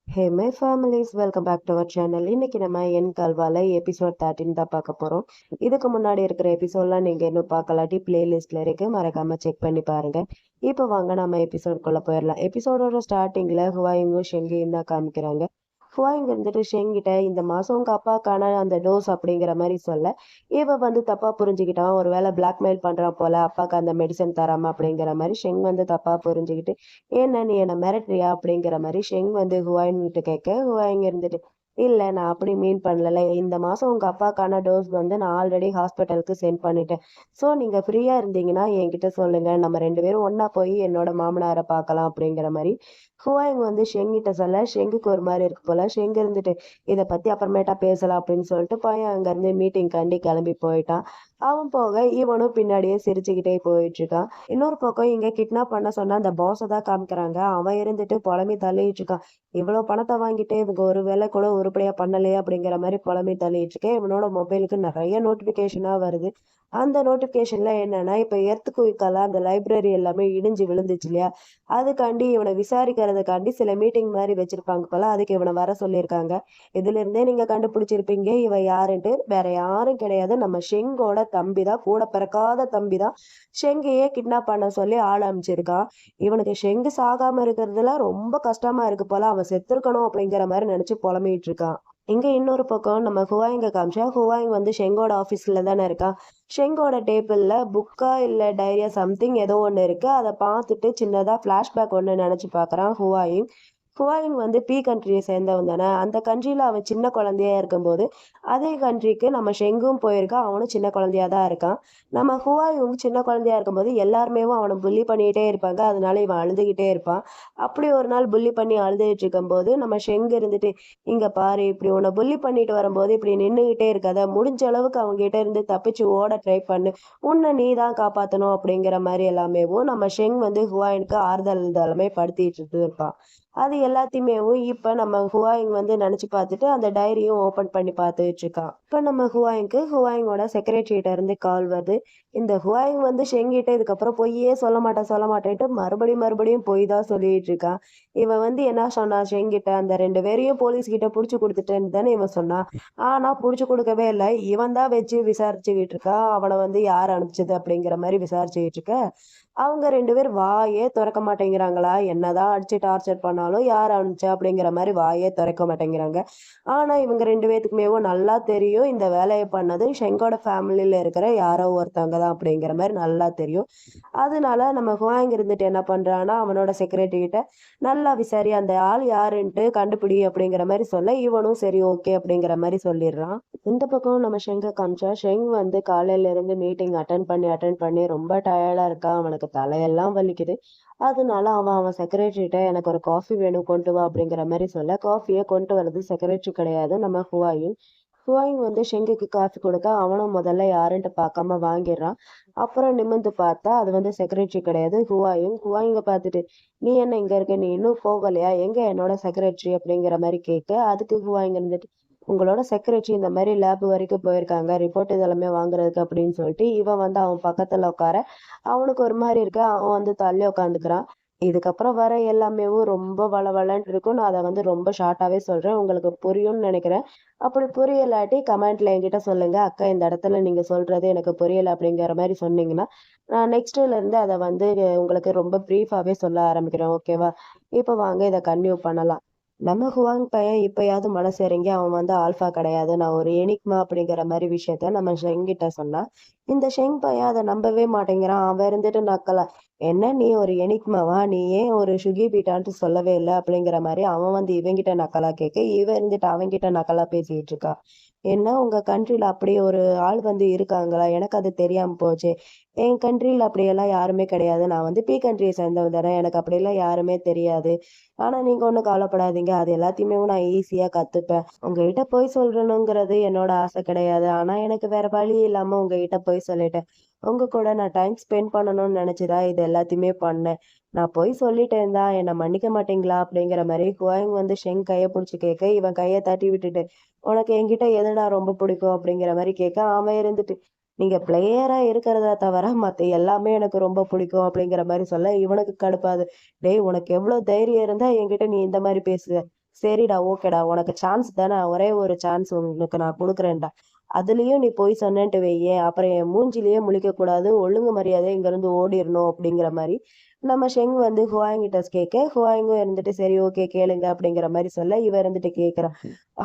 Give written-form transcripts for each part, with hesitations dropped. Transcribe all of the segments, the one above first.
Hey my families welcome back to our channel. இன்னைக்கு நம்ம என் கல்வால episode 13 தான் பார்க்க போறோம். இதுக்கு முன்னாடி இருக்கிற எபிசோட்லாம் நீங்க இன்னும் பார்க்கலாட்டி பிளேலிஸ்ட்ல இருக்கு, மறக்காம செக் பண்ணி பாருங்க. இப்போ வாங்க நம்ம எபிசோட்குள்ள போயிடலாம். எபிசோடோட ஸ்டார்டிங்ல ஹுவாயிங்கும் ஷெங்கியும் தான் காமிக்கிறாங்க. ஹுவாயிங் வந்துட்டு ஷெங்கிட்ட இந்த மாசம் உங்க அப்பாக்கான அந்த டோஸ் அப்படிங்கிற மாதிரி சொல்ல, இவ வந்து தப்பா புரிஞ்சுக்கிட்டான். ஒருவேளை பிளாக்மெயில் பண்றான் போல, அப்பாக்கு அந்த மெடிசன் தராம அப்படிங்கிற மாதிரி ஷெங் வந்து தப்பா புரிஞ்சுக்கிட்டு, ஏன்னா நீ என்ன மிரட்டுறியா அப்படிங்கிற மாதிரி ஷெங் வந்து ஹுவாயின் கிட்ட கேட்க, ஹுவாயிங் இருந்துட்டு இல்ல நான் அப்படி மீன் பண்ணல. இந்த மாசம் உங்க அப்பாக்கான டோஸ் வந்து நான் ஆல்ரெடி ஹாஸ்பிட்டலுக்கு சென்ட் பண்ணிட்டேன். சோ நீங்க ஃப்ரீயா இருந்தீங்கன்னா என்கிட்ட சொல்லுங்க, நம்ம 2 பேரும் ஒண்ணா போய் என்னோட மாமனாரை பார்க்கலாம் அப்படிங்கிற மாதிரி ஹுவாயிங் வந்து ஷெங்கிட்ட சொல்ல, ஷெங்குக்கு ஒரு மாதிரி இருக்கு போல. ஷெங் இருந்துட்டு இதை பத்தி அப்புறமேட்டா பேசலாம் அப்படின்னு சொல்லிட்டு பையன் அங்க இருந்து மீட்டிங் கண்டி கிளம்பி போயிட்டான். அவன் போக இவனும் பின்னாடியே சிரிச்சுக்கிட்டே போயிட்டு இருக்கான். இன்னொரு பக்கம் இங்க கிட்னாப் பண்ண சொன்னா அந்த பாஸை தான் காமிக்கிறாங்க. அவன் இருந்துட்டு புலம்பி தள்ளிட்டு இருக்கான். இவ்வளவு பணத்தை வாங்கிட்டு இவங்க ஒரு வேலை கூட உருப்படியா பண்ணலையே அப்படிங்கிற மாதிரி புலம்பி தள்ளிட்டு இருக்கேன். இவனோட மொபைலுக்கு நிறைய நோட்டிபிகேஷனா வருது. அந்த நோட்டிபிகேஷன்ல என்னன்னா, இப்ப எர்த்குயிக்கால அந்த லைப்ரரி எல்லாமே இடிஞ்சு விழுந்துச்சு இல்லையா, அதுக்காண்டி இவனை விசாரிக்கிறதுக்காண்டி சில மீட்டிங் மாதிரி வச்சிருப்பாங்க போல. அதுக்கு இவனை வர சொல்லியிருக்காங்க. இதுல இருந்தே நீங்க கண்டுபிடிச்சிருப்பீங்க இவன் யாருன்ட்டு. வேற யாரும் கிடையாது, நம்ம ஷெங்கோட தம்பி தான், கூட பிறக்காத தம்பி தான். ஷெங்கையே கிட்னாப் பண்ண சொல்லி ஆள் அமைச்சிருக்கான். இவனுக்கு ஷெங்கு சாகாம இருக்கிறதுல ரொம்ப கஷ்டமா இருக்கு போல. அவன் செத்துருக்கணும் அப்படிங்கிற மாதிரி நினைச்சு புலம்பிட்டு இருக்கான். இங்க இன்னொரு பக்கம் நம்ம ஹுவாயிங்க காமிச்சா, ஹுவாயிங் வந்து ஷெங்கோட ஆபீஸ்ல தானே இருக்கான். ஷெங்கோட டேபிள்ல புக்கா இல்ல டைரியா சம்திங் ஏதோ ஒண்ணு இருக்கு. அதை பார்த்துட்டு சின்னதா பிளாஷ்பேக் ஒண்ணு நினைச்சு பாக்குறான் ஹுவாயிங். ஹுவாயிங் வந்து பி கண்ட்ரியை சேர்ந்தவன் தானே. அந்த கண்ட்ரியில அவன் சின்ன குழந்தையா இருக்கும்போது அதே கண்ட்ரிக்கு நம்ம ஷெங்கும் போயிருக்கான். அவனும் சின்ன குழந்தையா தான் இருக்கான். நம்ம ஹுவாயும் சின்ன குழந்தையா இருக்கும்போது எல்லாருமே அவனை புள்ளி பண்ணிக்கிட்டே இருப்பாங்க. அதனால இவன் அழுதுகிட்டே இருப்பான். அப்படி ஒரு நாள் புள்ளி பண்ணி அழுதுகிட்டு இருக்கும்போது நம்ம ஷெங் இருந்துட்டு, இங்க பாரு இப்படி உன்னை புள்ளி பண்ணிட்டு வரும்போது இப்படி நின்னுகிட்டே இருக்காத, முடிஞ்ச அளவுக்கு அவங்க கிட்ட இருந்து தப்பிச்சு ஓட ட்ரை பண்ணு, உன்னை நீ தான் காப்பாத்தணும் அப்படிங்கிற மாதிரி எல்லாமேவும் நம்ம ஷெங் வந்து ஹுவாயினுக்கு ஆறுதல் தளமே படுத்திட்டு இருப்பான். அது எல்லாத்தையுமே இப்ப நம்ம ஹுவாயிங் வந்து நினைச்சு பார்த்துட்டு அந்த டைரியும் ஓபன் பண்ணி பார்த்துட்டு இருக்கான். இப்ப நம்ம ஹுவாயிங்கோட செக்ரட்டரிட்ட இருந்து கால் வருது. இந்த ஹுவாயிங் வந்து ஷெங்கிட்ட இதுக்கப்புறம் பொய்யே சொல்ல மாட்டேன்ட்டு மறுபடியும் பொய் தான் சொல்லிட்டு இருக்கான். இவன் வந்து என்ன சொன்னா ஷெங்கிட்ட, அந்த 2 பேரையும் போலீஸ் கிட்ட புடிச்சு கொடுத்துட்டேன்னு தானே இவன் சொன்னான். ஆனா புடிச்சு கொடுக்கவே இல்லை. இவன் தான் வச்சு விசாரிச்சுக்கிட்டு இருக்கான். அவனை வந்து யார் அனுப்பிச்சது அப்படிங்கிற மாதிரி விசாரிச்சுக்கிட்டு இருக்க. அவங்க 2 பேர் வாயே திறக்க மாட்டேங்கிறாங்களா. என்னதான் அடிச்சு டார்ச்சர் பண்ணாலும் யார் அனுப்பிச்சா அப்படிங்கிற மாதிரி வாயே திறக்க மாட்டேங்கிறாங்க. ஆனா இவங்க 2 பேத்துக்குமே நல்லா தெரியும் இந்த வேலையை பண்ணது ஷெங்கோட ஃபேமிலியில இருக்கிற யாரோ ஒருத்தவங்க தான் அப்படிங்கிற மாதிரி நல்லா தெரியும். அதனால நம்ம ஹுவாங் இருந்துட்டு என்ன பண்றான்னா, அவனோட செக்ரட்டரி கிட்ட நல்லா விசாரி, அந்த ஆள் யாருன்ட்டு கண்டுபிடி அப்படிங்கிற மாதிரி சொல்ல, இவனும் சரி ஓகே அப்படிங்கிற மாதிரி சொல்லிடுறான். இந்த பக்கம் நம்ம ஷெங்க காமிச்சா, ஷெங் வந்து காலையில இருந்து மீட்டிங் அட்டன் பண்ணி ரொம்ப டயர்டா இருக்கான். அவனுக்கு தலையெல்லாம் வலிக்குது. அதனால அவன் செக்ரட்டரிட்ட எனக்கு ஒரு காஃபி வேணும் கொண்டு வா அப்படிங்கிற மாதிரி சொல்ல, காஃபியை கொண்டு வர்றது செக்ரட்டரி கிடையாது, நம்ம ஹுவாயும். ஹுவாயிங் வந்து ஷெங்குக்கு காஃபி கொடுக்க அவனும் முதல்ல யாருன்ட்டு பார்க்காம வாங்கிடுறான். அப்புறம் நிமிர்ந்து பார்த்தா அது வந்து செக்ரட்டரி கிடையாது, ஹுவாயிங்க பார்த்துட்டு, நீ என்ன இங்க இருக்க, நீ இன்னும் போகலையா, எங்க என்னோட செக்ரட்டரி அப்படிங்கிற மாதிரி கேட்க, அதுக்கு ஹுவாயிங்க இருந்துட்டு உங்களோட செக்ரட்டரி இந்த மாதிரி லேப் வரைக்கும் போயிருக்காங்க ரிப்போர்ட் இதெல்லாமே வாங்குறதுக்கு அப்படின்னு சொல்லிட்டு இவன் வந்து அவன் பக்கத்துல உட்கார, அவனுக்கு ஒரு மாதிரி இருக்கு. அவன் வந்து தள்ளி உட்காந்துக்கிறான். இதுக்கப்புறம் வர எல்லாமே ரொம்ப வளவளன்னு இருக்கும். நான் அதை வந்து ரொம்ப ஷார்ட்டாவே சொல்றேன், உங்களுக்கு புரியும்னு நினைக்கிறேன். அப்படி புரியலாட்டி கமெண்ட்ல என்கிட்ட சொல்லுங்க, அக்கா இந்த இடத்துல நீங்க சொல்றது எனக்கு புரியல அப்படிங்கிற மாதிரி சொன்னீங்கன்னா நான் நெக்ஸ்ட்ல இருந்து அதை வந்து உங்களுக்கு ரொம்ப பிரீஃபாவே சொல்ல ஆரம்பிக்கிறேன். ஓகேவா? இப்ப வாங்க இதை கன்டினியூ பண்ணலாம். நம்ம ஹுவாங் பையன் இப்பயாவது மனசு இறங்கி அவன் வந்து ஆல்பா கிடையாது, நான் ஒரு எனிக்மா அப்படிங்கிற மாதிரி விஷயத்த நம்ம ஷெங் கிட்ட சொன்னா, இந்த ஷெங் பையன் அதை நம்பவே மாட்டேங்கிறான். அவன் இருந்துட்டு நக்கலா, என்ன நீ ஒரு எனிக்மாவா, நீ ஏன் ஒரு சுகி பீட்டான்ட்டு சொல்லவே இல்லை அப்படிங்கிற மாதிரி அவன் வந்து இவங்கிட்ட நக்கலா கேட்க, இவன் இருந்துட்டு அவன்கிட்ட நக்கலா பேசிட்டு இருக்கா. என்ன உங்க கண்ட்ரில அப்படி ஒரு ஆள் வந்து இருக்காங்களா, எனக்கு அது தெரியாம போச்சு. என் கண்ட்ரில அப்படியெல்லாம் யாருமே கிடையாது. நான் வந்து பி கண்ட்ரியை சேர்ந்தவன் தானே, எனக்கு அப்படியெல்லாம் யாருமே தெரியாது. ஆனா நீங்க ஒண்ணும் கவலைப்படாதீங்க, அது எல்லாத்தையுமே நான் ஈஸியா கத்துப்பேன். உங்ககிட்ட பொய் சொல்லணுங்கிறது என்னோட ஆசை கிடையாது. ஆனா எனக்கு வேற வழி இல்லாம உங்ககிட்ட பொய் சொல்லிட்டேன். உங்க கூட நான் டைம் ஸ்பெண்ட் பண்ணணும்னு நினைச்சுதான் இது எல்லாத்தையுமே பண்ணேன். நான் பொய் சொல்லிட்டேன் தான், என்னை மன்னிக்க மாட்டீங்களா அப்படிங்கிற மாதிரி குவாங் வந்து ஷெங் கையை பிடிச்சி கேட்க, இவன் கையை தட்டி விட்டுட்டு உனக்கு என்கிட்ட எதுடா ரொம்ப பிடிக்கும் அப்படிங்கிற மாதிரி கேட்க, அவன் இருந்துட்டு நீங்க பிளேயரா இருக்கிறத தவிர மத்த எல்லாமே எனக்கு ரொம்ப பிடிக்கும் அப்படிங்கிற மாதிரி சொல்ல, இவனுக்கு கடுப்பாது. டேய் உனக்கு எவ்வளவு தைரியம் இருந்தா என்கிட்ட நீ இந்த மாதிரி பேசுவ, சரிடா ஓகேடா, உனக்கு சான்ஸ் தானே, ஒரே ஒரு சான்ஸ் உனக்கு நான் கொடுக்குறேன்டா, அதுலயும் நீ போய் சொன்னேன்ட்டு வையேன், அப்புறம் என் மூஞ்சிலேயே முழிக்க கூடாது, ஒழுங்கு மரியாதை இங்க இருந்து ஓடிரணும் அப்படிங்கிற மாதிரி நம்ம ஷெங் வந்து ஹுவாயிங் கிட்ட கேட்க, ஹுவாயிங்கும் இருந்துட்டு சரி ஓகே கேளுங்க அப்படிங்கிற மாதிரி சொல்ல, இவ இருந்துட்டு கேட்கிறான்,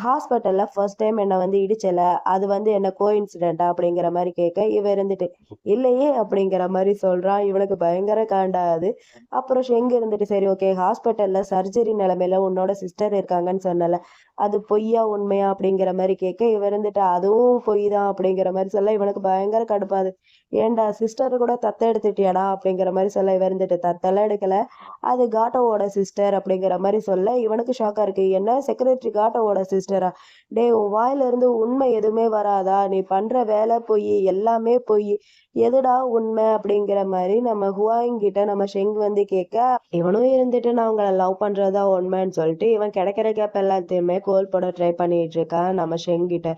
ஹாஸ்பிட்டல்ல ஃபர்ஸ்ட் டைம் என்ன வந்து இடிச்சல, அது வந்து என்ன கோ இன்சிடென்டா அப்படிங்கிற மாதிரி கேட்க, இவ இருந்துட்டு இல்லையே அப்படிங்கிற மாதிரி சொல்றான். இவனுக்கு பயங்கர காண்டாது. அப்புறம் ஷெங் இருந்துட்டு சரி ஓகே, ஹாஸ்பிட்டல்ல சர்ஜரி நிலைமையில உன்னோட சிஸ்டர் இருக்காங்கன்னு சொன்னல, அது பொய்யா உண்மையா அப்படிங்கிற மாதிரி கேட்க, இவ இருந்துட்டு அதுவும் பொய் தான் அப்படிங்கிற மாதிரி சொல்ல, இவனுக்கு பயங்கர கடுப்பாது. ஏன்டா சிஸ்டர் கூட தத்த எடுத்துட்டியாடா அப்படிங்கிற மாதிரி சொல்ல, இவ இருந்துட்டு தத்தெல்லாம் எடுக்கல, அது காட்டோவோட சிஸ்டர் அப்படிங்கிற மாதிரி சொல்ல, இவனுக்கு ஷாக்கா இருக்கு. என்ன செக்ரட்டரி காட்டோவோட சிஸ்டரா? டேய் உன் வாயில இருந்து உண்மை எதுவுமே வராதா? நீ பண்ற வேலை பொய், எல்லாமே பொய், எதுடா உண்மை அப்படிங்கிற மாதிரி நம்ம ஹுவாயிங் கிட்ட நம்ம ஷெங் வந்து கேட்க, இவனும் இருந்துட்டு நான் உங்களை லவ் பண்றதா உண்மைன்னு சொல்லிட்டு இவன் கிடைக்கிற கேப் எல்லாத்தையுமே கோல் போட ட்ரை பண்ணிட்டு இருக்கான் நம்ம ஷெங் கிட்ட.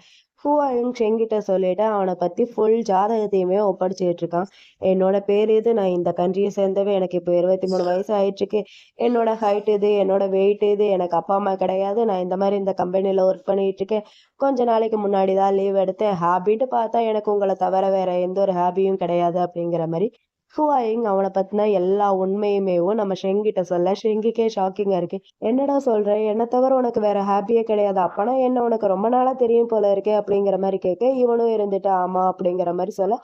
ஹுவாயிங் ஷெங் கிட்ட சொல்லிட்டு அவனை பத்தி ஃபுல் ஜாதகத்தையுமே ஒப்படைச்சிட்டு இருக்கான். என்னோட பேர் இது, நான் இந்த கண்ட்ரியை சேர்ந்தவன், எனக்கு இப்போ 23 வயசு ஆயிட்டு இருக்கு, என்னோட ஹைட் இது, என்னோட வெயிட் இது, எனக்கு அப்பா அம்மா கிடையாது, நான் இந்த மாதிரி இந்த கம்பெனில ஒர்க் பண்ணிட்டு இருக்கேன், கொஞ்ச நாளைக்கு முன்னாடி தான் லீவ் எடுத்தேன், ஹாபின்னு பார்த்தா எனக்கு உங்களை தவிர வேற எந்த ஒரு ஹாபியும் கிடையாது அப்படிங்கிற மாதிரி ஹுவாயிங் அவனை பத்தின எல்லா உண்மையுமேவும் நம்ம ஷெங்கிட்ட சொல்ல, ஷெங்கிக்கே ஷாக்கிங்கா இருக்கு. என்னடா சொல்ற, என்ன தவிர உனக்கு வேற ஹாப்பியே கிடையாது, அப்பனா என்ன உனக்கு ரொம்ப நாளா தெரியும் போல இருக்கே அப்படிங்கிற மாதிரி கேட்க, இவனும் இருந்துட்டு ஆமா அப்படிங்கிற மாதிரி சொல்ல,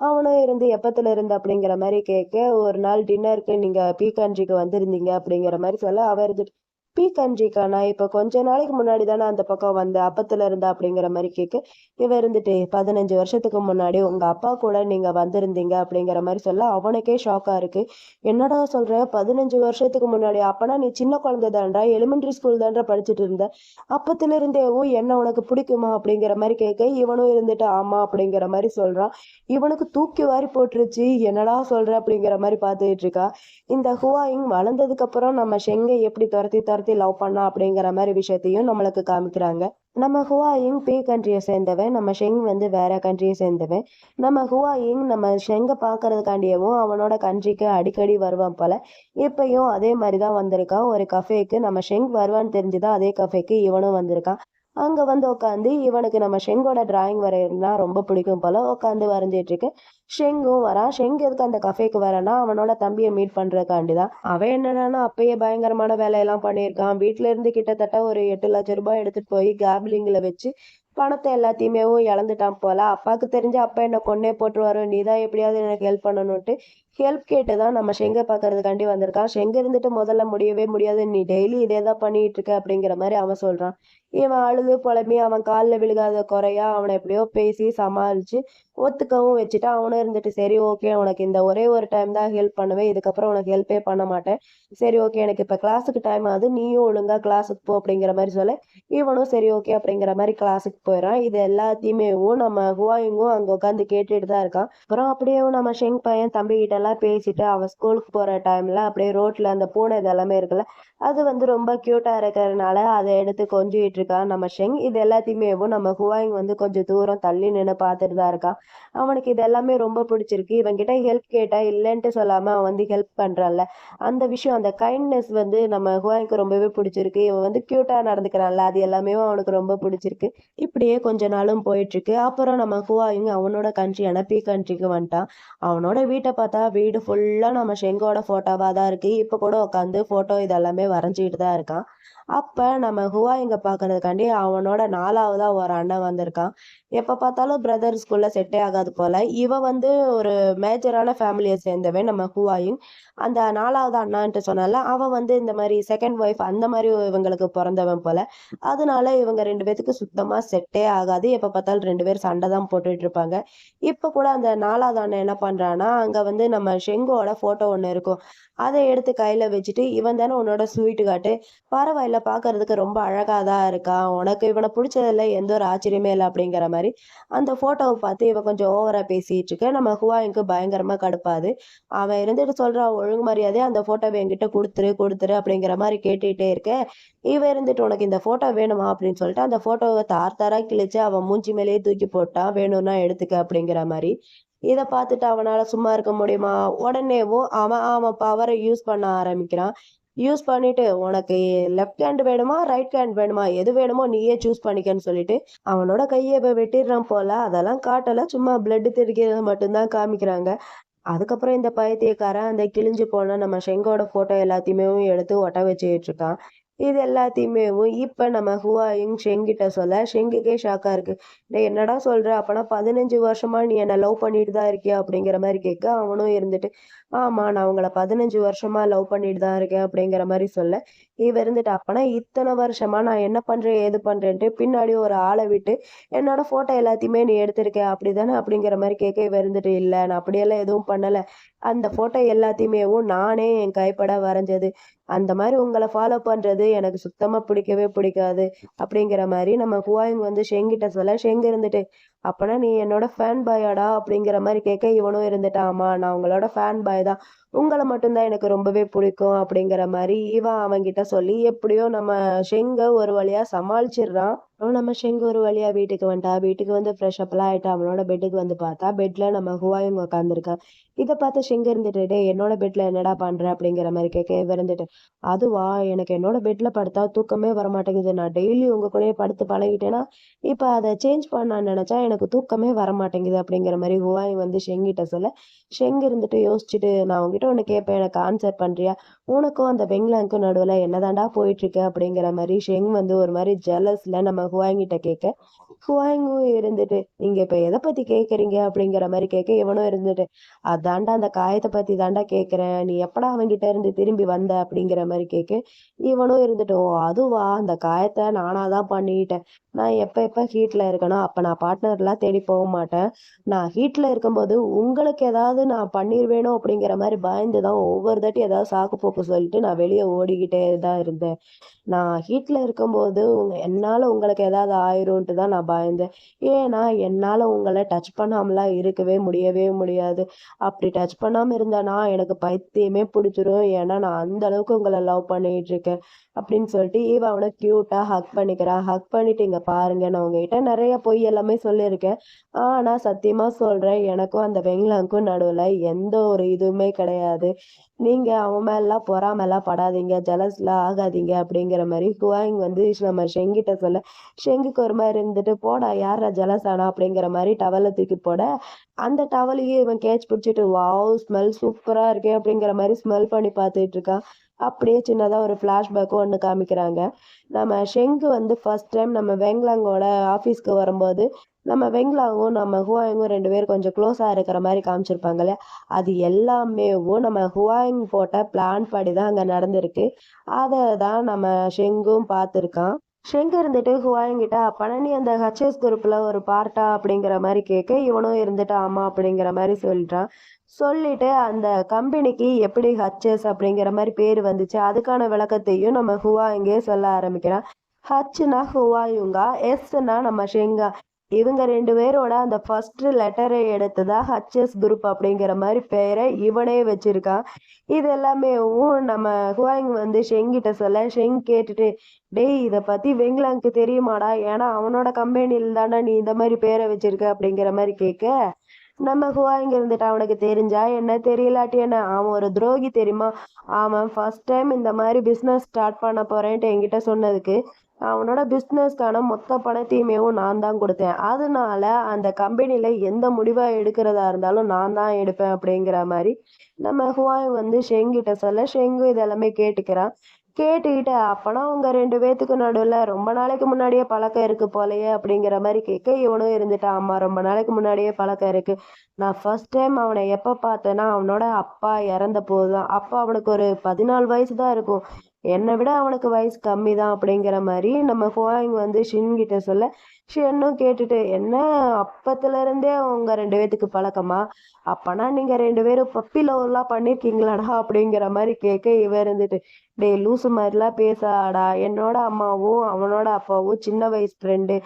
அவனும் இருந்து எப்பத்துல இருந்து அப்படிங்கிற மாதிரி கேட்க, ஒரு நாள் டின்னருக்கு நீங்க பீ கண்ட்ரிக்கு வந்திருந்தீங்க அப்படிங்கிற மாதிரி சொல்ல, அவ இருந்துட்டு பீ கண்ட்ரிக்கா, நான் இப்ப கொஞ்ச நாளைக்கு முன்னாடி தானே அந்த பக்கம் வந்தேன், அப்பத்துல இருந்தா அப்படிங்கிற மாதிரி கேட்க, இவ இருந்துட்டு 15 வருஷத்துக்கு முன்னாடி உங்க அப்பா கூட நீங்க வந்திருந்தீங்க அப்படிங்கிற மாதிரி சொல்ல, அவனுக்கே ஷாக்கா இருக்கு. என்னடா சொல்ற, 15 வருஷத்துக்கு முன்னாடி? அப்பனா நீ சின்ன குழந்தை தான்டா, எலிமெண்டரி ஸ்கூல் தான்டா படிச்சுட்டு இருந்த, அப்பத்துல இருந்தேவும் என்ன உனக்கு பிடிக்குமா அப்படிங்கிற மாதிரி கேட்க, இவனும் இருந்துட்டு ஆமா அப்படிங்கிற மாதிரி சொல்றான். இவனுக்கு தூக்கி வாரி போட்டுருச்சு. என்னடா சொல்ற அப்படிங்கிற மாதிரி பார்த்துட்டு இருக்கா. இந்த ஹுவாயிங் வளர்ந்ததுக்கு அப்புறம் நம்ம ஷெங்கை எப்படி துரத்தி துரத்தி லவ் பண்ணா அப்படிங்கிற மாதிரி விஷயத்தையும் நம்மளுக்கு காமிக்கிறாங்க. நம்ம ஹுவாயிங் பே கண்ட்ரியை சேர்ந்தவன், நம்ம ஷெங் வந்து வேற கண்ட்ரியை சேர்ந்தவன். நம்ம ஹுவாயிங் நம்ம ஷெங்கை பார்க்கறதுக்காண்டியவும் அவனோட கண்ட்ரிக்கு அடிக்கடி வருவான் போல. இப்பயும் அதே மாதிரி தான் வந்திருக்கான் ஒரு கஃபேக்கு. நம்ம ஷெங் வருவான்னு தெரிஞ்சுதான் அதே கஃபேக்கு இவனும் வந்திருக்கான். அங்க வந்து உட்காந்து இவனுக்கு நம்ம ஷெங்கோட டிராயிங் வரையறதுனா ரொம்ப பிடிக்கும் போல, உட்காந்து வரைஞ்சிட்டு இருக்கு. ஷெங்கும் வரான். ஷெங் எதுக்கு அந்த கஃபேக்கு வரேன்னா, அவனோட தம்பியை மீட் பண்றதுக்காண்டிதான். அவன் என்னடான்னா அப்பயே பயங்கரமான வேலையெல்லாம் பண்ணியிருக்கான். வீட்டுல இருந்து கிட்டத்தட்ட ஒரு 8 லட்சம் ரூபாய் எடுத்துட்டு போய் கேம்பிளிங்ல வச்சு பணத்தை எல்லாத்தையுமே இழந்துட்டான் போல. அப்பாவுக்கு தெரிஞ்சு அப்பா என்ன கொன்னே போட்டுருவாரு, நீதான் எப்படியாவது எனக்கு ஹெல்ப் பண்ணணும்ட்டு ஹெல்ப் கேட்டுதான் நம்ம ஷெங்கை பாக்குறதுக்காண்டி வந்திருக்கான். ஷெங்க இருந்துட்டு முதல்ல முடியவே முடியாது, நீ டெய்லி இதேதான் பண்ணிட்டு இருக்க அப்படிங்கிற மாதிரி அவன் சொல்றான். இவன் அழுது புலம்பி அவன் காலில் விழுகாத குறையா அவனை எப்படியோ பேசி சமாளிச்சு ஒத்துக்கவும் வச்சுட்டு, அவனும் இருந்துட்டு சரி ஓகே, உனக்கு இந்த ஒரே ஒரு டைம் தான் ஹெல்ப் பண்ணுவேன், இதுக்கப்புறம் உனக்கு ஹெல்ப்பே பண்ண மாட்டேன், சரி ஓகே எனக்கு இப்ப கிளாஸுக்கு டைம் ஆகுது, நீயும் ஒழுங்கா கிளாஸுக்கு போ அப்படிங்கிற மாதிரி சொல்ல, இவனும் சரி ஓகே அப்படிங்கிற மாதிரி கிளாஸுக்கு போயிடறான். இது எல்லாத்தையுமே நம்ம ஹுவாயிங்கும் அங்க உட்காந்து கேட்டுட்டு தான் இருக்கான். அப்புறம் அப்படியே நம்ம ஷெங் பையன் தம்பி கிட்ட எல்லாம் பேசிட்டு அவன் ஸ்கூலுக்கு போற டைம்ல அப்படியே ரோட்ல அந்த பூனை இதெல்லாமே இருக்குல்ல, அது வந்து ரொம்ப கியூட்டா இருக்கிறதுனால அதை எடுத்து கொஞ்சிட்டு இருக்கான் நம்ம ஷெங். இது எல்லாத்தையுமே நம்ம ஹுவாயிங் வந்து கொஞ்சம் தூரம் தள்ளி நின்று பார்த்துட்டு தான் இருக்கான். அவனுக்கு இது எல்லாமே ரொம்ப பிடிச்சிருக்கு. இவன் கிட்ட ஹெல்ப் கேட்டா இல்லைன்ட்டு சொல்லாம அவன் வந்து ஹெல்ப் பண்றான்ல, அந்த விஷயம், அந்த கைண்ட்னஸ் வந்து நம்ம ஹுவாயிங்க்கு ரொம்பவே பிடிச்சிருக்கு. இவன் வந்து கியூட்டா நடந்துக்கிறான்ல, அது எல்லாமே அவனுக்கு ரொம்ப பிடிச்சிருக்கு. இப்படியே கொஞ்ச நாளும் போயிட்டு இருக்கு. அப்புறம் நம்ம ஹுவாயிங் அவனோட கண்ட்ரியான பீ கண்ட்ரிக்கு வந்துட்டான். அவனோட வீட்டை பார்த்தா வீடு ஃபுல்லா நம்ம ஷெங்கோட போட்டோவா தான் இருக்கு. இப்ப கூட உட்காந்து போட்டோ இதெல்லாமே வரைஞ்சிட்டு தான் இருக்கான். அப்ப நம்ம ஹுவாயிங்க பாக்குறதுக்காண்டி அவனோட 4வதா ஒரு அண்ணன் வந்திருக்கான். எப்ப பார்த்தாலும் பிரதர்ஸ்குள்ள செட்டே ஆகாது போல. இவன் வந்து ஒரு மேஜரான ஃபேமிலியை சேர்ந்தவன் நம்ம ஹுவாயிங். அந்த 4வது அண்ணான்ட்டு சொன்னால, அவன் வந்து இந்த மாதிரி செகண்ட் ஒய்ஃப் அந்த மாதிரி இவங்களுக்கு பிறந்தவன் போல. அதனால இவங்க 2 பேத்துக்கு சுத்தமா செட்டே ஆகாது. எப்ப பார்த்தாலும் 2 பேரும் சண்டை தான் போட்டுட்டு இருப்பாங்க. இப்ப கூட அந்த 4வது அண்ணன் என்ன பண்றான்னா, அங்க வந்து நம்ம ஷெங்கோட போட்டோ ஒண்ணு இருக்கும், அதை எடுத்து கையில வச்சுட்டு, இவன் தானே உன்னோட ஸ்வீட் காட்டு, பரவாயில்ல பாக்குறதுக்கு ரொம்ப அழகாதான் இருக்கான், உனக்கு இவனை பிடிச்சதுல எந்த ஒரு ஆச்சரியமே இல்லை அப்படிங்கிற மாதிரி அந்த போட்டோவை பார்த்து இவன் கொஞ்சம் ஓவரா பேசிட்டு இருக்க. நம்ம ஹுவாயிங்க்கு பயங்கரமா கடுப்பாது. அவன் இருந்துட்டு சொல்றான், ஒழுங்கு மரியாதையா அந்த போட்டோவை என்கிட்ட கொடுத்துரு கொடுத்துரு அப்படிங்கிற மாதிரி கேட்டுட்டே இருக்க, இவன் இருந்துட்டு உனக்கு இந்த போட்டோ வேணுமா அப்படின்னு சொல்லிட்டு அந்த போட்டோவை தார் தாரா கிழிச்சு அவன் மூஞ்சி மேலேயே தூக்கி போட்டான், வேணும்னா எடுத்துக்க அப்படிங்கிற மாதிரி. இதை பார்த்துட்டு அவனால சும்மா இருக்க முடியுமா? உடனேவும் அவன் அவன் பவரை யூஸ் பண்ண ஆரம்பிக்கிறான். யூஸ் பண்ணிட்டு உனக்கு லெஃப்ட் ஹேண்ட் வேணுமா ரைட் ஹேண்ட் வேணுமா எது வேணுமோ நீயே சூஸ் பண்ணிக்கன்னு சொல்லிட்டு அவனோட கையை இப்ப வெட்டிடுறான் போல. அதெல்லாம் காட்டல, சும்மா பிளட் தெரிக்கிறது மட்டும்தான் காமிக்கிறாங்க. அதுக்கப்புறம் இந்த பைத்தியக்காரன் அந்த கிழிஞ்சு போன நம்ம ஷெங்கோட போட்டோ எல்லாத்தையுமே எடுத்து ஒட்ட வச்சுக்கிட்டு இருக்கான். இது எல்லாத்தையுமே இப்ப நம்ம ஹுவாயிங் ஷெங்கிட்ட சொல்ல ஷெங்குக்கே ஷாக்கா இருக்கு. டேய் என்னடா சொல்ற, அப்பனா 15 வருஷமா நீ என்ன லவ் பண்ணிட்டு தான் இருக்கியா அப்படிங்கிற மாதிரி கேட்க, அவனும் இருந்துட்டு ஆமா நான் உங்களை 15 வருஷமா லவ் பண்ணிட்டு தான் இருக்கேன் அப்படிங்கிற மாதிரி சொல்ல, இவ இருந்துட்டு அப்பனா இத்தனை வருஷமா நான் என்ன பண்றேன் ஏது பண்றேன்ட்டு பின்னாடி ஒரு ஆளை விட்டு என்னோட போட்டோ எல்லாத்தையுமே நீ எடுத்திருக்க அப்படிதானே அப்படிங்கிற மாதிரி கேட்க, இவ இருந்துட்டு இல்ல நான் அப்படியெல்லாம் எதுவும் பண்ணல, அந்த போட்டோ எல்லாத்தையுமே நானே என் கைப்பட வரைஞ்சது, அந்த மாதிரி உங்களை ஃபாலோ பண்றது எனக்கு சுத்தமா பிடிக்கவே பிடிக்காது அப்படிங்கிற மாதிரி நம்ம ஹுவாயிங் ஷெங்கிட்ட சொல்ல, ஷெங் இருந்துட்டு அப்பனா நீ என்னோட ஃபேன் பாயாடா அப்படிங்கிற மாதிரி கேட்க, இவனும் இருந்துட்டான் ஆமா நான் உங்களோட ஃபேன் பாய் தான், உங்களை மட்டும்தான் எனக்கு ரொம்பவே பிடிக்கும் அப்படிங்கிற மாதிரி இவன் அவன்கிட்ட சொல்லி எப்படியோ நம்ம ஷெங்க ஒரு வழியா சமாளிச்சிடுறான். நம்ம ஷெங் ஒரு வழியா வீட்டுக்கு வந்துட்டா. வீட்டுக்கு ஃப்ரெஷ் அப்லாம் ஆயிட்டா. அவனோட பெட்டுக்கு பார்த்தா பெட்ல நம்ம ஹுவாயும் உட்காந்துருக்கான். இதை பார்த்து ஷெங் இருந்துட்டு டேய் என்னோட பெட்ல என்னடா பண்ற அப்படிங்கிற மாதிரி கேட்க, இவ இருந்துட்டு அதுவா எனக்கு என்னோட பெட்ல படுத்தா தூக்கமே வரமாட்டேங்குது, நான் டெய்லி உங்க கூடயே படுத்து பழகிட்டேன்னா இப்ப அதை சேஞ்ச் பண்ணான்னு நினைச்சா எனக்கு தூக்கமே வரமாட்டேங்குது அப்படிங்கிற மாதிரி ஹுவாய் ஷெங்கிட்ட சொல்ல, ஷெங் இருந்துட்டு யோசிச்சுட்டு நான் உங்ககிட்ட ஒண்ணு கேட்பேன் எனக்கு ஆன்சர் பண்றியா, உனக்கும் அந்த வெங்லாங்க்கும் நடுவுல என்னதாண்டா போயிட்டு இருக்கு அப்படிங்கிற மாதிரி ஷெங் ஒரு மாதிரி ஜெலஸ்ல நம்ம ஹுவாங்கிட்ட கேட்க, ஹுவாங்கும் இருந்துட்டு நீங்க இப்ப எதை பத்தி கேக்குறீங்க அப்படிங்கிற மாதிரி கேட்க, இவனும் இருந்துட்டு அதாண்டா அந்த காயத்தை பத்தி தாண்டா கேக்குறேன், நீ எப்படா அவன்கிட்ட இருந்து திரும்பி வந்த அப்படிங்கிற மாதிரி கேட்க, இவனும் இருந்துட்டு ஓ அதுவா அந்த காயத்தை நானாதான் பண்ணிட்டேன், நான் எப்ப எப்ப ஹீட்ல இருக்கணும் அப்ப நான் பார்ட்னர்லாம் தேடி போக மாட்டேன், நான் ஹீட்ல இருக்கும்போது உங்களுக்கு ஏதாவது நான் பண்ணிருவேணும் அப்படிங்கிற மாதிரி பயந்துதான் ஒவ்வொரு தாட்டி ஏதாவது சாக்கு போக்கு சொல்லிட்டு நான் வெளியே ஓடிக்கிட்டே தான் இருந்தேன், நான் ஹீட்ல இருக்கும்போது என்னால உங்களுக்கு ஏதாவது ஆயிரும்ட்டு தான் நான் பயந்தேன், ஏன்னா என்னால உங்களை டச் பண்ணாமலாம் இருக்கவே முடியவே முடியாது, அப்படி டச் பண்ணாம இருந்தானா எனக்கு பைத்தியமே பிடிச்சிரும், ஏன்னா நான் அந்த அளவுக்கு உங்களை லவ் பண்ணிட்டு இருக்கேன் அப்படின்னு சொல்லிட்டு இவ அவனை கியூட்டா ஹக் பண்ணிக்கிறான். ஹக் பண்ணிட்டு இங்க பாருங்க நான் உங்ககிட்ட நிறைய பொய் எல்லாமே சொல்லியிருக்கேன், ஆனா சத்தியமா சொல்றேன் எனக்கும் அந்த வெங்கலாங்க்கும் நடுவுல எந்த ஒரு இதுவுமே கிடையாது, நீங்க அவன் மேலாம் பொறாமலாம் படாதீங்க ஜலஸ்லாம் ஆகாதீங்க அப்படிங்கிற மாதிரி ஹுவாங் நம்ம ஷெங்கிட்ட சொல்ல, ஷெங்குக்கு ஒரு மாதிரி இருந்துட்டு போடா யாரா ஜலஸ் ஆனா அப்படிங்கிற மாதிரி டவலை தூக்கி போட, அந்த டவலையே இவன் கேட்ச் பிடிச்சிட்டு வாவ் ஸ்மெல் சூப்பரா இருக்கே அப்படிங்கிற மாதிரி ஸ்மெல் பண்ணி பார்த்துட்டு இருக்கான். அப்படியே சின்னதா ஒரு ஃபிளாஷ்பேக்கும் ஒன்று காமிக்கிறாங்க. நம்ம ஷெங்கு ஃபர்ஸ்ட் டைம் நம்ம வெங்லாங்கோட ஆஃபீஸ்க்கு வரும்போது நம்ம வெங்லாங்கும் நம்ம ஹுவாயிங்கும் 2 பேரும் கொஞ்சம் க்ளோஸா இருக்கிற மாதிரி காமிச்சிருப்பாங்க இல்லையா, அது எல்லாமேவும் நம்ம ஹுவாயிங் போட்ட பிளான் படி தான் அங்க நடந்திருக்கு. அதை தான் நம்ம ஷெங்கும் பார்த்துருக்கான். ஷெங் இருந்துட்டு ஹுவாயிங் கிட்ட அப்பனா நீ அந்த ஹச்எஸ் குரூப்ல ஒரு பார்ட்டா அப்படிங்கிற மாதிரி கேட்க, இவனும் இருந்துட்டு ஆமா அப்படிங்கிற மாதிரி சொல்லிட்டான். சொல்லிட்டு அந்த கம்பெனிக்கு எப்படி ஹச்எஸ் அப்படிங்கிற மாதிரி பேர் வந்துச்சு அதுக்கான விளக்கத்தையும் நம்ம ஹுவாயிங்கே சொல்ல ஆரம்பிக்கிறான். ஹச்னா ஹுவாயுங்கா, எஸ்னா நம்ம ஷெங்கா, இவங்க 2 பேரோட அந்த ஃபர்ஸ்ட் லெட்டரை எடுத்துதான் ஹச்எஸ் குரூப் அப்படிங்கிற மாதிரி பெயரை இவனே வச்சிருக்கான். இது எல்லாமே நம்ம ஹுவாயிங் ஷெங்கிட்ட சொல்ல, ஷெங் கேட்டுட்டு டேய் இதை பத்தி வெங்லாங்க்கு தெரியுமாடா, ஏன்னா அவனோட கம்பெனியில் தானே நீ இந்த மாதிரி பேரை வச்சிருக்க அப்படிங்கிற மாதிரி கேட்க, நம்ம ஹுவாயிங் இருந்துட்டு அவனுக்கு தெரிஞ்சா என்ன தெரியலாட்டி என்ன, அவன் ஒரு துரோகி தெரியுமா, அவன் ஃபர்ஸ்ட் டைம் இந்த மாதிரி பிஸ்னஸ் ஸ்டார்ட் பண்ண போறேன்ட்டு என்கிட்ட சொன்னதுக்கு அவனோட பிஸ்னஸ்க்கான மொத்த பணத்தையுமே நான் தான் கொடுத்தேன், அதனால அந்த கம்பெனில எந்த முடிவா எடுக்கிறதா இருந்தாலும் நான் தான் எடுப்பேன் அப்படிங்கிற மாதிரி நம்ம ஹுவாயிங் ஷெங்கிட்ட சொல்ல, ஷெங்கு இதெல்லாமே கேட்டுக்கிறான். கேட்டுக்கிட்டு அப்பனா உங்க 2 பேத்துக்கு நடுவுல ரொம்ப நாளைக்கு முன்னாடியே பழக்கம் இருக்கு போலயே அப்படிங்கிற மாதிரி கேட்க, இவனும் இருந்துட்டான் ஆமா ரொம்ப நாளைக்கு முன்னாடியே பழக்கம் இருக்கு, நான் ஃபர்ஸ்ட் டைம் அவனை எப்ப பார்த்தேன்னா அவனோட அப்பா இறந்த போதுதான், அப்ப அவனுக்கு ஒரு 14 வயசு தான் இருக்கும், என்னை விட அவனுக்கு வயசு கம்மி தான் அப்படிங்கிற மாதிரி நம்ம ஹுவாயிங் ஷின் கிட்ட சொல்ல, ஷின்னும் கேட்டுட்டு என்ன அப்பத்துல இருந்தே உங்க 2 பேத்துக்கு பழக்கமா, அப்பனா நீங்க 2 பேரும் பப்பி லவ்லாம் பண்ணிருக்கீங்களாடா அப்படிங்கிற மாதிரி கேட்க, இவ இருந்துட்டு டேய் லூசு மாதிரிலாம் பேசாடா, என்னோட அம்மாவும் அவனோட அப்பாவும் சின்ன வயசு ஃப்ரெண்டு,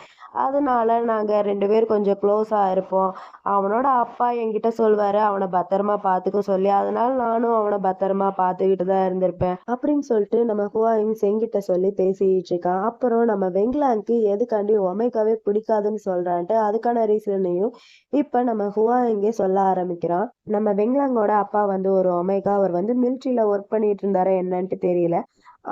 அதனால நாங்க 2 பேரும் கொஞ்சம் க்ளோஸா இருப்போம், அவனோட அப்பா என்கிட்ட சொல்வாரு அவனை பத்திரமா பார்த்துக்க சொல்லி, அதனால நானும் அவனை பத்திரமா பார்த்துக்கிட்டு தான் இருந்திருப்பேன் அப்படின்னு சொல்லிட்டு நம்ம ஹுவாயிங் செங்கிட்ட சொல்லி பேசிட்டு இருக்கான். அப்புறம் நம்ம வெங்லாங்க்கு எதுக்காண்டி ஒமேகாவே பிடிக்காதுன்னு சொல்றான்ட்டு அதுக்கான ரீசனையும் இப்ப நம்ம ஹுவாயிங்கே சொல்ல ஆரம்பிக்கிறான். நம்ம வெங்லாங்கோட அப்பா வந்து ஒரு ஒமேகா. அவர் வந்து மிலிட்ரியில ஒர்க் பண்ணிட்டு இருந்தாரா என்னன்ட்டு தெரியல.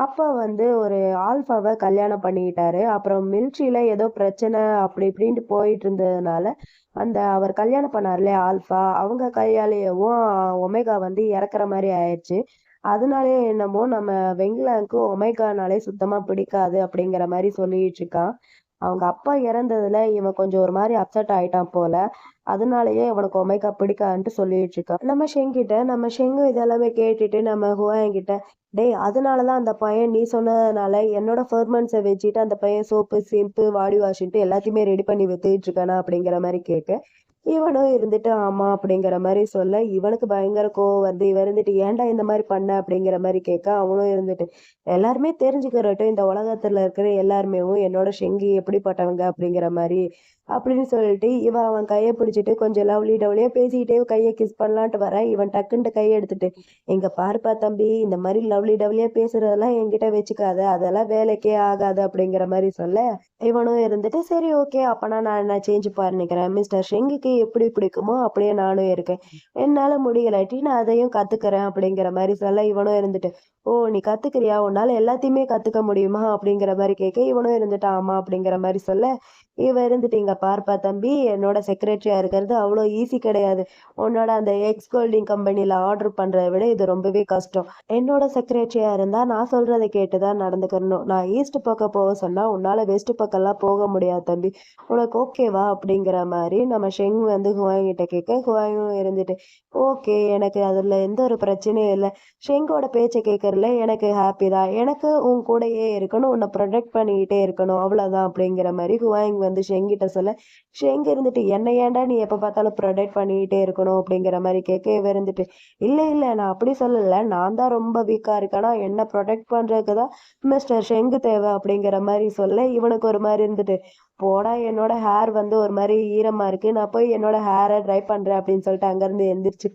அப்ப வந்து ஒரு ஆல்ஃபாவை கல்யாணம் பண்ணிக்கிட்டாரு. அப்புறம் மிலிட்ரியில ஏதோ பிரச்சனை அப்படி இப்படின்ட்டு போயிட்டு இருந்ததுனால அந்த அவர் கல்யாணம் பண்ணார்ல ஆல்ஃபா, அவங்க கையாலேயவும் ஒமேகா வந்து இறக்குற மாதிரி ஆயிடுச்சு. அதனாலயே என்னமோ நம்ம வெங்லாங்க்கு ஒமேகானாலே சுத்தமா பிடிக்காது அப்படிங்கிற மாதிரி சொல்லிட்டு இருக்கான். அவங்க அப்பா இறந்ததுல இவன் கொஞ்சம் ஒரு மாதிரி அப்செட் ஆயிட்டான் போல. அதனாலயே இவனுக்கு ஒமேகா பிடிக்காதுன்ட்டு சொல்லிட்டு இருக்கான். நம்ம ஷெங்கு இதெல்லாமே கேட்டுட்டு நம்ம ஹுவாயின் கிட்ட, டேய் அதனாலதான் அந்த பையன் நீ சொன்னதுனால என்னோட ஃபெர்மெண்ட்ஸை வச்சுட்டு அந்த பையன் சோப்பு சீப்பு பாடி வாஷ்ன்ட்டு எல்லாத்தையுமே ரெடி பண்ணி வித்துட்டு இருக்கானா அப்படிங்கிற மாதிரி கேட்க, இவனும் இருந்துட்டு ஆமா அப்படிங்கிற மாதிரி சொல்ல இவனுக்கு பயங்கர கோவம் வருது. இவன் இருந்துட்டு ஏன்டா இந்த மாதிரி பண்ண அப்படிங்கிற மாதிரி கேட்க, அவனும் இருந்துட்டு எல்லாருமே தெரிஞ்சுக்கிறட்டும் இந்த உலகத்துல இருக்கிற எல்லாருமே என்னோட ஷெங்கி எப்படிப்பட்டவங்க அப்படிங்கிற மாதிரி அப்படின்னு சொல்லிட்டு இவன் அவன் கையை பிடிச்சிட்டு கொஞ்சம் லவ்லி டவ்லியா பேசிக்கிட்டே கையை கிஸ் பண்ணலான்ட்டு வர, இவன் டக்குன்ட்டு கையை எடுத்துட்டு, எங்க பாருப்பா தம்பி, இந்த மாதிரி லவ்லி டவ்லியா பேசுறதெல்லாம் என்கிட்ட வச்சுக்காத, அதெல்லாம் வேலைக்கே ஆகாது அப்படிங்கிற மாதிரி சொல்ல, இவனும் இருந்துட்டு சரி ஓகே அப்பனா நான் என்ன சேஞ்ச் பண்ணிக்கிறேன், மிஸ்டர் ஷெங்குக்கு எப்படி பிடிக்குமோ அப்படியே நானும் இருக்கேன், என்னால முடியலாட்டி நான் அதையும் கத்துக்கிறேன் அப்படிங்கிற மாதிரி சொல்ல, இவனும் இருந்துட்டு ஓ நீ கத்துக்கிறியா, உன்னால எல்லாத்தையுமே கத்துக்க முடியுமா அப்படிங்கிற மாதிரி கேட்க, இவனும் இருந்துட்டு ஆமா அப்படிங்கிற மாதிரி சொல்ல, இவன் இருந்துட்டு இங்க பார்ப்பா தம்பி, என்னோட செக்ரட்டரியா இருக்கிறது அவ்வளோ ஈஸி கிடையாது. உன்னோட அந்த எக்ஸ் கோல்டிங் கம்பெனில ஆர்டர் பண்றதை விட இது ரொம்பவே கஷ்டம். என்னோட செக்ரட்டரியா இருந்தா நான் சொல்றதை கேட்டுதான் நடந்துக்கணும். நான் ஈஸ்ட் பக்கம் போக சொன்னா உன்னால வெஸ்ட் பக்கம்லாம் போக முடியாது தம்பி. உனக்கு ஓகேவா அப்படிங்கிற மாதிரி நம்ம ஷெங் வந்து ஹுவாங் கிட்ட கேட்க, ஹுவாயும் இருந்துட்டு ஓகே எனக்கு அதுல எந்த ஒரு பிரச்சனையும் இல்லை. ஷெங்கோட பேச்சை கேட்கறதுல எனக்கு ஹாப்பி தான். எனக்கு உன் கூடயே இருக்கணும், உன்னை ப்ரொடெக்ட் பண்ணிக்கிட்டே இருக்கணும், அவ்வளவுதான் அப்படிங்கிற மாதிரி ஹுவாயிங் வந்து ஷெங்கிட்ட சொல்ல, ஷெங் இருந்துட்டு என்ன ஏன்டா நீ எப்ப பார்த்தாலும் ப்ரொடெக்ட் பண்ணிக்கிட்டே இருக்கணும் அப்படிங்கிற மாதிரி கேட்க, இவ இருந்துட்டு இல்ல இல்ல நான் அப்படி சொல்லல, நான் தான் ரொம்ப வீக்கா இருக்கேனா, என்ன ப்ரொடெக்ட் பண்றதுக்கு தான் மிஸ்டர் ஷெங்கு தேவை அப்படிங்கிற மாதிரி சொல்ல, இவனுக்கு ஒரு மாதிரி இருந்துட்டு போடா, என்னோட ஹேர் வந்து ஒரு மாதிரி ஈரமா இருக்கு, நான் போய் என்னோட ஹேரை ட்ரை பண்றேன் அப்படின்னு சொல்லிட்டு அங்கிருந்து எந்திரிச்சு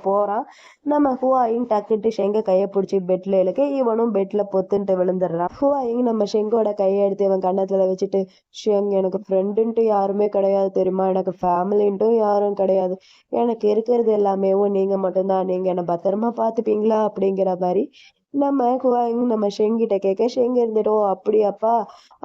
போறான். நம்ம ஹுவாயிங் டக்குன்ட்டு ஷெங்க கையை பிடிச்சி பெட்ல இழுக்க, இவனும் பெட்ல பொத்துன்ட்டு விழுந்துடுறான். ஹுவாயிங் நம்ம ஷெங்கோட கையை எடுத்து இவன் கன்னத்துல வச்சுட்டு, ஷெங் எனக்கு ஃப்ரெண்டுன்ட்டு யாருமே கிடையாது தெரியுமா, எனக்கு ஃபேமிலின்ட்டும் யாரும் கிடையாது, எனக்கு இருக்கிறது எல்லாமே நீங்க மட்டும்தான், நீங்க என்ன பத்திரமா பாத்துப்பீங்களா அப்படிங்கிற மாதிரி நம்ம ஷெங்கிட்ட கேட்க, ஷெங் இருந்துட்டு ஓ அப்படியாப்பா,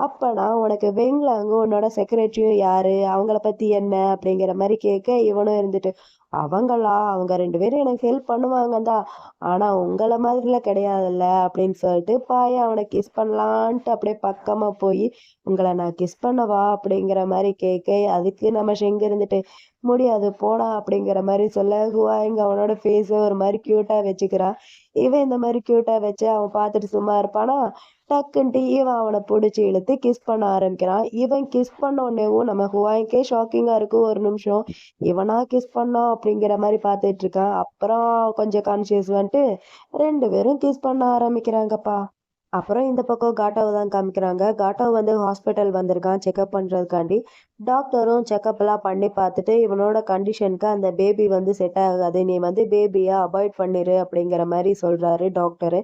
அப்பனா உனக்கு வெங்லாங்கு உன்னோட செக்ரட்டரியும் யாரு, அவங்கள பத்தி என்ன அப்படிங்கிற மாதிரி கேட்க, இவனும் இருந்துட்டு அவங்க 2 பேரும் எனக்கு ஹெல்ப் பண்ணுவாங்க தான், ஆனா உங்கள மாதிரிலாம் கிடையாதுல்ல அப்படின்னு சொல்லிட்டு பாய அவனை கிஸ் பண்ணலான்ட்டு அப்படியே பக்கமா போய் உங்களை நான் கிஸ் பண்ணவா அப்படிங்கிற மாதிரி கேட்க, அதுக்கு நம்ம ஷெங் இருந்துட்டு முடியாது போடா அப்படிங்கிற மாதிரி சொல்ல, ஹுவாயிங் அவனோட ஃபேஸ ஒரு மாதிரி கியூட்டா வச்சுக்கிறான். இவன் இந்த மாதிரி கியூட்டா வச்சு அவன் பார்த்துட்டு சும்மா இருப்பானா, டக்குன்ட்டு இவன் அவனை பிடிச்சி இழுத்து கிஸ் பண்ண ஆரம்பிக்கிறான். இவன் கிஸ் பண்ண உடனேவும் நம்ம ஹுவாய்க்கே ஷாக்கிங்கா இருக்கும். ஒரு நிமிஷம் இவனா கிஸ் பண்ணான் அப்படிங்கிற மாதிரி பார்த்துட்டு இருக்கான். அப்புறம் கொஞ்சம் கான்சியஸ் வந்துட்டு 2 பேரும் கிஸ் பண்ண ஆரம்பிக்கிறாங்கப்பா. அப்புறம் இந்த பக்கம் காட்டாவை தான் காமிக்கிறாங்க. காட்டாவ் வந்து ஹாஸ்பிட்டல் வந்திருக்கான் செக்அப் பண்றதுக்காண்டி. டாக்டரும் செக்அப் எல்லாம் பண்ணி பார்த்துட்டு இவனோட கண்டிஷனுக்கு அந்த பேபி வந்து செட் ஆகாது, நீ வந்து பேபியை அவாய்ட் பண்ணிரு அப்படிங்கிற மாதிரி சொல்றாரு டாக்டரு.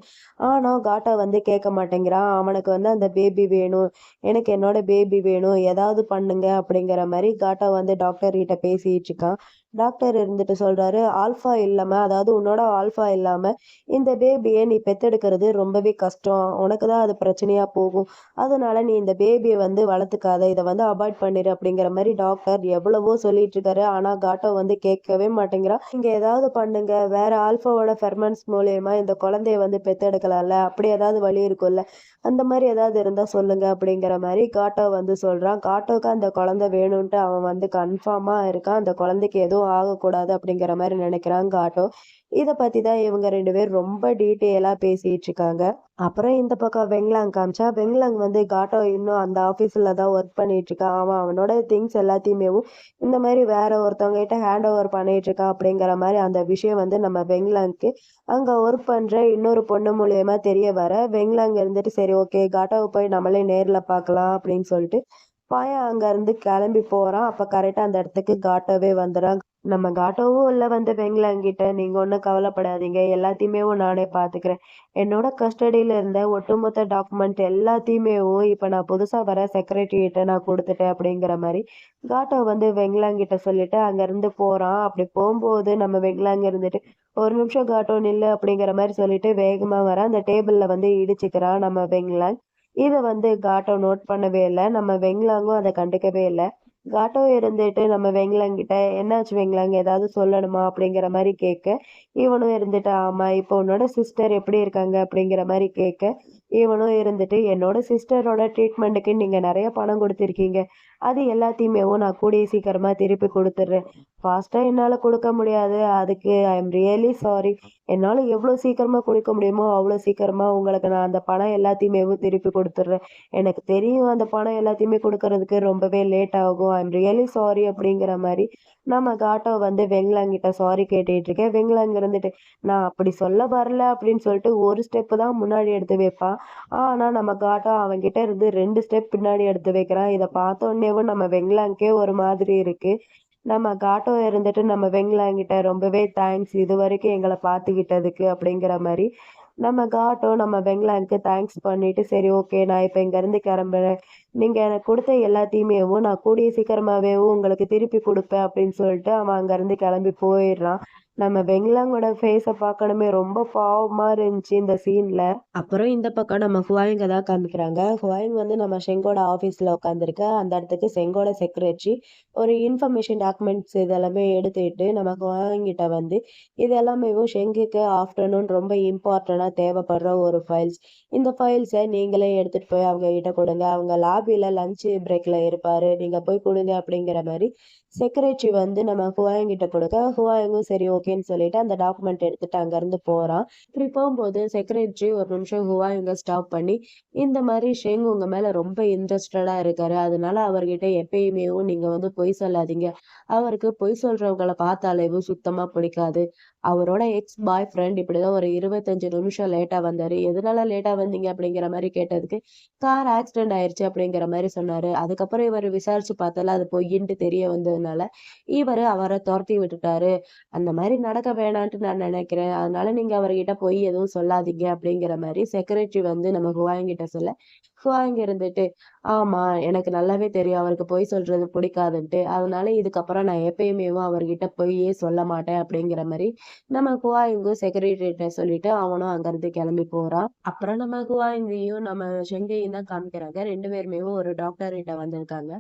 ஆனா காட்டாவ் வந்து கேட்க மாட்டேங்கிறான். அவனுக்கு வந்து அந்த பேபி வேணும், எனக்கு என்னோட பேபி வேணும், ஏதாவது பண்ணுங்க அப்படிங்கிற மாதிரி காட்டாவ் வந்து டாக்டர் கிட்ட பேசிட்டு இருக்கான். டாக்டர் இருந்துட்டு சொல்றாரு, ஆல்ஃபா இல்லாம, அதாவது உன்னோட ஆல்ஃபா இல்லாம இந்த பேபியை நீ பெத்தெடுக்கிறது ரொம்பவே கஷ்டம், உனக்கு தான் அது பிரச்சனையா போகும், அதனால நீ இந்த பேபியை வந்து வளர்த்துக்காத, இதை வந்து அவாய்ட் பண்ணிரு அப்படிங்கிற மாதிரி டாக்டர் எவ்வளவோ சொல்லிட்டு இருக்காரு. ஆனா காட்டோ வந்து கேட்கவே மாட்டேங்கிறான். நீங்க ஏதாவது பண்ணுங்க, வேற ஆல்ஃபாவோட ஃபெர்மெண்ட்ஸ் மூலியமா இந்த குழந்தைய வந்து பெத்தெடுக்கலாம்ல, அப்படி ஏதாவது வழி இருக்கும்ல, அந்த மாதிரி ஏதாவது இருந்தா சொல்லுங்க அப்படிங்கிற மாதிரி காட்டோ வந்து சொல்றான். காட்டோக்கு அந்த குழந்தை வேணும்ட்டு அவன் வந்து கன்ஃபார்மா இருக்கான். அந்த குழந்தைக்கு எதுவும் ஆகக்கூடாது அப்படிங்கிற மாதிரி நினைக்கிறான் காட்டோ. இத பத்தி தான் இவங்க 2 பேரும் ரொம்ப டீட்டெயிலா பேசிட்டு இருக்காங்க. அப்புறம் இந்த பக்கம் வெங்லாங் காமிச்சா, வெங்லாங் வந்து காட்டோ இன்னும் அந்த ஆபீஸ்ல தான் ஒர்க் பண்ணிட்டு இருக்கான். அவனோட திங்ஸ் எல்லாத்தையுமே இந்த மாதிரி வேற ஒருத்தவங்க கிட்ட ஹேண்ட் ஓவர் பண்ணிட்டு இருக்கான் அப்படிங்கிற மாதிரி அந்த விஷயம் வந்து நம்ம வெங்லாங்க்கு அங்க ஒர்க் பண்ற இன்னொரு பொண்ணு மூலியமா தெரிய வர, வெங்லாங் இருந்துட்டு சரி ஓகே காட்டோவை போய் நம்மளே நேர்ல பார்க்கலாம் அப்படின்னு சொல்லிட்டு பாயா அங்க இருந்து கிளம்பி போறான். அப்ப கரெக்டா அந்த இடத்துக்கு காட்டோவே வந்துடுறான். நம்ம காட்டோவும் உள்ள வந்து வெங்கலாங்கிட்ட, "நீங்க ஒண்ணும் கவலைப்படாதீங்க. எல்லாத்தையுமே நானே பார்த்துக்கிறேன். என்னோட கஸ்டடியில இருந்த ஒட்டுமொத்த டாக்குமெண்ட் எல்லாத்தையுமேவும் இப்ப நான் புதுசா வர செக்ரட்டரி கிட்ட நான் குடுத்துட்டேன்." அப்படிங்கிற மாரி காட்டோ வந்து வெங்கலாங்கிட்ட சொல்லிட்டு அங்கருந்து போறான். அப்படி போம்போது நம்ம வெங்கலாங்க இருந்துட்டு, "ஒரு நிமிஷம் காட்டோ நில்லு." அப்படிங்கிற மாரி சொல்லிட்டு வேகமா வரான். அந்த டேபிள்ல வந்து இடிச்சுக்கிறான் நம்ம வெங்கலாங். இத வந்து காட்டோ நோட் பண்ணவே இல்ல. நம்ம வெங்கலாங்கும் அத கண்டுக்கவே இல்ல. காட்டோ இருந்துட்டு நம்ம வெங்கலங்கிட்ட, "என்னாச்சு வெங்கலங் ஏதாவது சொல்லணுமா?" அப்படிங்கிற மாரி கேட்க, இவனும் இருந்துட்டு, "ஆமா, இப்போ உன்னோட சிஸ்டர் எப்படி இருக்காங்க?" அப்படிங்கிற மாரி கேட்க, இவனும் இருந்துட்டு, "என்னோட சிஸ்டரோட ட்ரீட்மெண்ட்டுக்கு நீங்க நெறைய பணம் குடுத்துருக்கீங்க. அது எல்லாத்தையுமேவும் நான் கூடிய சீக்கிரமா திருப்பி குடுத்துடுறேன். ஃபாஸ்ட்டா என்னால குடுக்க முடியாது. அதுக்கு ஐ அம் ரியலி சாரி. என்னால எவ்வளோ சீக்கிரமா குடுக்க முடியுமோ, அவ்வளோ சீக்கிரமா உங்களுக்கு நான் அந்த பணம் எல்லாத்தையுமேவும் திருப்பி குடுத்துடுறேன். எனக்கு தெரியும் அந்த பணம் எல்லாத்தையுமே குடுக்கறதுக்கு ரொம்பவே லேட் ஆகும். ஐ அம் ரியலி சாரி." அப்படிங்கிற மாரி நம்ம காட்டோ வந்து வெங்கலாங்கிட்ட சாரி கேட்டுட்டு இருக்க. வெங்கலாங் இருந்துட்டு, "நான் அப்படி சொல்ல வரல." அப்படின்னு சொல்லிட்டு ஒரு ஸ்டெப் தான் முன்னாடி எடுத்து வைப்பான். ஆனா நம்ம காட்டோ அவன்கிட்ட இருந்து 2 ஸ்டெப் பின்னாடி எடுத்து வைக்கிறான். இத பார்த்தோன்னேவும் நம்ம வெங்கலாங்க்கே ஒரு மாதிரி இருக்கு. நம்ம காட்டோ இருந்துட்டு நம்ம வெங்கலாங்கிட்ட, "ரொம்பவே தேங்க்ஸ் இதுவரைக்கும் எங்கள பார்த்துக்கிட்டதுக்கு." அப்படிங்கிற மாரி நம்ம காட்டோ நம்ம வெங்கலாங்க்கு தேங்க்ஸ் பண்ணிட்டு, "சரி ஓகே, நான் இப்ப இங்கருந்து கிளம்புறேன். நீங்க எனக்கு குடுத்த எல்லாத்தையுமேவும் நான் கூடிய சீக்கிரமாவேவும் உங்களுக்கு திருப்பி குடுப்பேன்." அப்படின்னு சொல்லிட்டு அவன் அங்கருந்து கிளம்பி போயிடுறான். நம்ம வெங்கலாங்கோட ஃபேஸ பார்க்கணுமே ரொம்ப பாவமா இருந்துச்சு இந்த சீன்ல. அப்புறம் இந்த பக்கம் நம்ம ஹுவாயிங்க தான் காமிக்கிறாங்க. ஹுவாயிங் வந்து நம்ம ஷெங்கோட ஆஃபீஸ்ல உட்காந்துருக்கு. அந்த இடத்துக்கு ஷெங்கோட செக்ரட்டரி ஒரு இன்ஃபர்மேஷன் டாக்குமெண்ட்ஸ் இதெல்லாமே எடுத்துட்டு நம்ம ஹுவாயிங் கிட்ட வந்து, "இது எல்லாமேவும் ஷெங்குக்கு ஆஃப்டர்நூன் ரொம்ப இம்பார்ட்டன்ட்டா தேவைப்படுற ஒரு ஃபைல்ஸ். இந்த ஃபைல்ஸ நீங்களே எடுத்துட்டு போய் அவங்க கிட்ட குடுங்க. அவங்க லாபில லஞ்ச் பிரேக்ல இருப்பாரு. நீங்க போய் குடுங்க." அப்படிங்கிற மாரி செக்ரட்டரி வந்து நம்ம ஹுவாயிங் கிட்ட குடுக்க, ஹுவாயிங்கும் சரி ஓகேன்னு சொல்லிட்டு அந்த டாக்குமெண்ட் எடுத்துட்டு அங்கருந்து போறான். இப்படி போம்போது செக்ரட்டரி ஒரு நிமிஷம் ஹுவாயூங்க ஸ்டாப் பண்ணி, "இந்த மாரி ஷெங் உங்க மேல ரொம்ப இன்ட்ரஸ்டடா இருக்காரு. அதனால அவர்கிட்ட எப்பயுமேவும் நீங்க வந்து பொய் சொல்லாதீங்க. அவருக்கு பொய் சொல்றவங்கள பார்த்தாலேவும் சுத்தமா பிடிக்காது. அவரோட எக்ஸ் பாய் ஃப்ரெண்ட் இப்படிதான் ஒரு 25 நிமிஷம் லேட்டா வந்தாரு. எதனால லேட்டா வந்தீங்க?" அப்படிங்கிற மாரி கேட்டதுக்கு, "கார் ஆக்சிடென்ட் ஆயிருச்சு." அப்படிங்கிற மாரி சொன்னாரு. அதுக்கப்புறம் இவரு விசாரிச்சு பார்த்தால அது பொய்யின்ட்டு தெரிய வந்ததுனால, இவரு அவர தொரத்தி விட்டுட்டாரு. அந்த மாரி நடக்க வேணான்ட்டு நான் நெனைக்கிறேன். அதனால நீங்க அவர்கிட்ட போய் எதுவும் சொல்லாதீங்க." அப்படிங்கிற மாரி செக்ரட்டரி வந்து நம்ம ஹுவாயிங் கிட்ட சொல்ல, ஹுவாயிங் இருந்துட்டு, "ஆமா, எனக்கு நல்லாவே தெரியும் அவருக்கு பொய் சொல்றது பிடிக்காதுன்ட்டு. அதனால இதுக்கப்புறம் நான் எப்பயுமேவும் அவர்கிட்ட பொய்யே சொல்ல மாட்டேன்." அப்படிங்கிற மாரி நம்ம ஹுவாயிங்கும் செக்ரட்டரிட்ட சொல்லிட்டு அவனும் அங்கருந்து கெளம்பி போறான். அப்புறம் நம்ம ஹுவாயிங்கையும் நம்ம ஷெங்கையும் தான் காமிக்கிறாங்க. 2 பேருமேவும் ஒரு டாக்டர் கிட்ட வந்திருக்காங்க.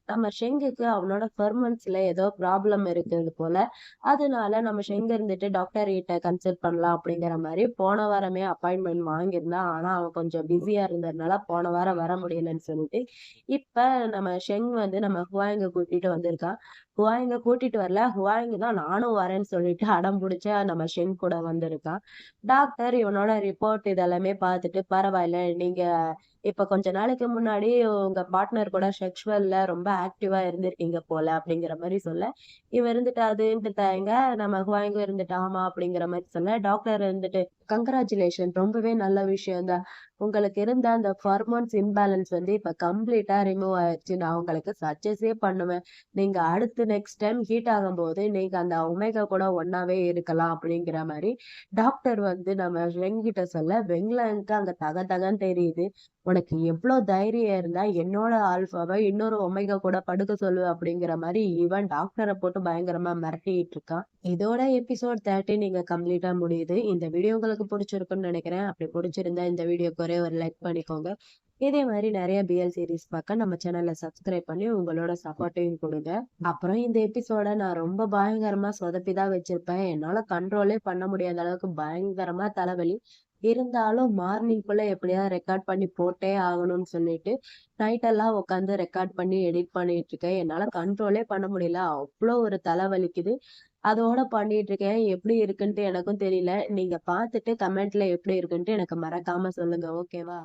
நம்ம ஷெங்குக்கு அவனோட ஹார்மோன்ஸ்ல ஏதோ ப்ராப்ளம் இருக்குது போல. அதனால நம்ம ஷெங் இருந்துட்டு டாக்டர் கிட்ட கன்சல்ட் பண்ணலாம் அப்படிங்கிற மாரி போன வாரமே அப்பாயின்ட்மென்ட் வாங்கியிருந்தான். ஆனா அவன் கொஞ்சம் பிஸியா இருந்ததுனால போன வாரம் வர முடியலன்னு சொல்லிட்டு, இப்ப நம்ம ஷெங் வந்து நம்ம ஹுவாங்க கூட்டிட்டு வந்திருக்கான். ஹுவாங்க கூட்டிட்டு வரல. ஹுவாங்க தான் நானும் வரேன்னு சொல்லிட்டு அடம் புடிச்சு நம்ம ஷெங் கூட வந்திருக்கான். டாக்டர் இவனோட ரிப்போர்ட் இதெல்லாமே பார்த்துட்டு, "பரவாயில்ல. நீங்க இப்ப கொஞ்ச நாளைக்கு முன்னாடி உங்க பார்ட்னர் கூட செக்சுவல்ல ரொம்ப ஆக்டிவா இருந்திருக்கீங்க போல." அப்படிங்கிற மாரி சொல்ல, இவன் இருந்துட்டு அதுன்ட்டு தயங்க, நம்ம ஹுவாங்கும் இருந்துட்டு ஆமா அப்படிங்கிற மாரி சொல்ல, டாக்டர் இருந்துட்டு, "கங்கிராச்சுலேஷன், ரொம்பவே நல்ல விஷயம் தான். உங்களுக்கு இருந்த அந்த ஹார்மோன்ஸ் இம்பேலன்ஸ் வந்து இப்ப கம்ப்ளீட்டா ரிமூவ் ஆயிருச்சு. நான் உங்களுக்கு சஜெஸ்டே பண்ணுவேன். நீங்க அடுத்து நெக்ஸ்ட் டைம் ஹீட் ஆகும்போது நீங்க அந்த ஒமேகா கூட ஒண்ணாவே இருக்கலாம்." அப்படிங்கிற மாரி டாக்டர் வந்து நம்ம வெங்கிட்ட சொல்ல, வெங்லாங்க்கு அங்க தக தகன்னு தெரியுது. "உனக்கு எவ்ளோ தைரியம் இருந்தா என்னோட ஆல்ஃபாவ இன்னொரு ஒமேகா கூட படுக்க சொல்லுவ?" அப்படிங்கிற மாரி இவன் டாக்டர போட்டு பயங்கரமா மிரட்டிட்டு இருக்கான். இதோட எபிசோட் 13 இங்க கம்ப்ளீட்டா முடியுது. இந்த வீடியோ உங்களுக்கு புடிச்சிருக்கும்னு நெனைக்கிறேன். அப்படி புடிச்சிருந்தா இந்த வீடியோக்கு ஒரே ஒரு லைக் பண்ணிக்கோங்க. இதே மாரி நெறைய பிஎல் சீரிஸ் பார்க்க நம்ம சேனல சப்ஸ்கிரைப் பண்ணி உங்களோட சப்போர்ட்டையும் குடுங்க. அப்புறம் இந்த எபிசோட நான் ரொம்ப பயங்கரமா சொதப்பி தான் வச்சிருப்பேன். என்னால கண்ட்ரோலே பண்ண முடியாத அளவுக்கு பயங்கரமா தலைவலி. இருந்தாலும் மார்னிங்குள்ள எப்படியாவது ரெக்கார்ட் பண்ணி போட்டே ஆகணும்னு சொல்லிட்டு, நைட் எல்லாம் உட்காந்து ரெக்கார்ட் பண்ணி எடிட் பண்ணிட்டு இருக்கேன். என்னால கண்ட்ரோலே பண்ண முடியல. அவ்ளோ ஒரு தல வலிக்குது. அதோட பண்ணிட்டு இருக்கேன். எப்படி இருக்குன்ட்டு எனக்கும் தெரியல. நீங்க பார்த்துட்டு கமெண்ட்ல எப்படி இருக்குன்ட்டு எனக்கு மறக்காம சொல்லுங்க. ஓகேவா?